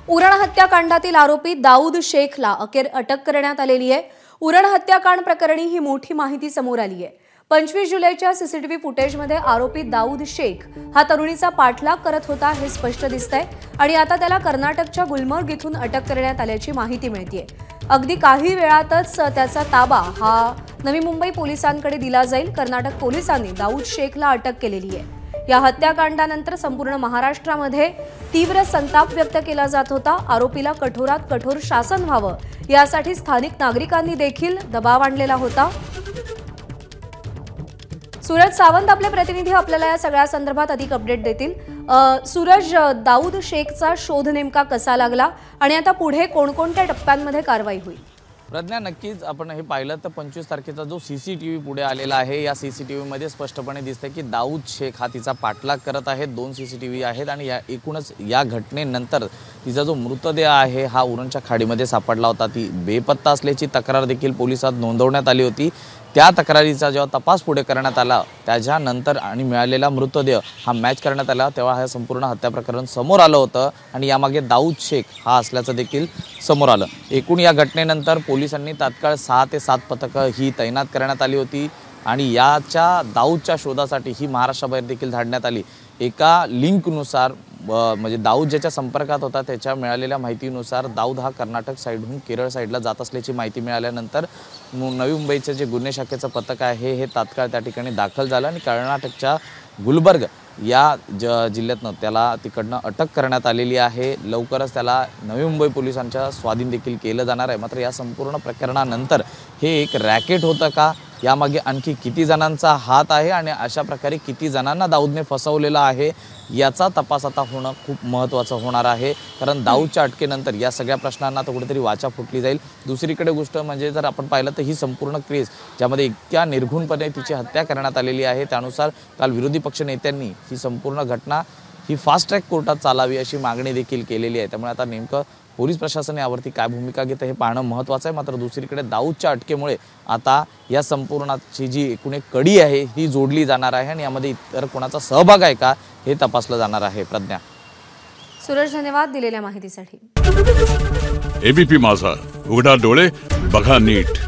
उरण हत्याकांडातील आरोपी दाऊद शेखला अखेर अटक करण्यात आलेली आहे। उरण हत्याकांड प्रकरणी ही मोठी माहिती समोर आली आहे। 25 जुलैच्या सीसीटीव्ही फुटेजमध्ये आरोपी दाऊद शेख हा तरुणीचा पाठलाग करत होता हे स्पष्ट दिसतंय आणि आता त्याला कर्नाटकच्या गुलमर्ग इथून अटक करण्यात आल्याची माहिती मिळतेय। अगदी काही वेळातच त्याचा ताबा हा नवी मुंबई पोलिसांकडे दिला जाईल। कर्नाटक पोलिसांनी दाऊद शेखला अटक केलेली आहे। या हत्याकांडानंतर संपूर्ण महाराष्ट्रामध्ये तीव्र संताप व्यक्त केला जात होता। आरोपीला कठोरात कठोर शासन व्हावं यासाठी स्थानिक नागरिकांनी देखील दबाव आणलेला होता। सूरज सावंत आपले प्रतिनिधी आपल्याला या सगळ्या संदर्भात अधिक अपडेट देतील। सूरज, दाऊद शेखचा शोध नेमका कसा लागला आणि आता पुढे कोणकोणत्या टप्प्यांमध्ये कारवाई होईल? प्रज्ञा, नक्कीच आपण हे पाहिलं तर 25 तारखेचा जो सीसीटीव्ही पुढे आलेला आहे या सीसीटीव्ही मध्ये स्पष्टपणे दिसते की दाऊद शेख हा तिचा पाठलाग करत आहे। 2 सीसीटीव्ही आहेत आणि या एकूणच या घटनेनंतर तिचा जो मृतदेह आहे हा उरणच्या खाडीमध्ये सापडला होता। ती बेपत्ता असल्याची तक्रार देखील पोलिसात नोंदवण्यात आली होती। त्या तक्रारीचा जेव्हा तपास पुढे करण्यात आला त्याच्यानंतर आणि मिळालेला मृतदेह हा मॅच करण्यात आला तेव्हा हे संपूर्ण हत्या प्रकरण समोर आलं होतं आणि यामागे दाऊद शेख हा असल्याचं देखील समोर आलं। एकूण या घटनेनंतर पोलिसांनी तात्काळ 6 ते 7 पथकं ही तैनात करण्यात आली होती आणि याच्या दाऊदच्या शोधासाठी ही महाराष्ट्राबाहेर देखील धाडण्यात आली। एका लिंकनुसार म्हणजे दाऊद ज्याच्या संपर्कात होता त्याच्या मिळालेल्या माहितीनुसार दाऊद हा कर्नाटक साईडहून केरळ साईडला जात असल्याची माहिती मिळाल्यानंतर नवी मुंबईचे जे गुन्हे शाखेचं पथक आहे हे तात्काळ त्या ठिकाणी दाखल झालं आणि कर्नाटकच्या गुलबर्ग या जिल्ह्यातनं त्याला तिकडनं अटक करण्यात आलेली आहे। लवकरच त्याला नवी मुंबई पोलिसांच्या स्वाधीन देखील केलं जाणार आहे। मात्र या संपूर्ण प्रकरणानंतर हे एक रॅकेट होतं का, यामागे आणखी किती जणांचा हात आहे आणि अशा प्रकारे किती जणांना दाऊदने फसवलेलं आहे याचा तपास आता होणं खूप महत्त्वाचं होणार आहे। कारण दाऊदच्या अटकेनंतर या सगळ्या प्रश्नांना तर कुठेतरी वाचा फुटली जाईल। दुसरीकडे गोष्ट म्हणजे जर आपण पाहिलं तर ही संपूर्ण केस ज्यामध्ये इतक्या निर्घुणपणे तिची हत्या करण्यात आलेली आहे त्यानुसार काल विरोधी पक्ष नेत्यांनी ही संपूर्ण घटना ही फास्ट ट्रॅक कोर्टात चालावी अशी मागणी देखील केलेली आहे। त्यामुळे आता नेमकं पोलीस प्रशासन यावरती काय भूमिका घेतं हे पाहणं महत्त्वाचं आहे। मात्र दुसरीकडे दाऊदच्या अटकेमुळे आता या संपूर्णाची जी एकूण एक कडी आहे ही जोडली जाणार आहे आणि यामध्ये इतर कोणाचा सहभाग आहे का हे तपासलं जाणार आहे। प्रज्ञा, सूरज, धन्यवाद दिलेल्या माहितीसाठी। एबीपी माझा, उघडा डोळे बघा नीट।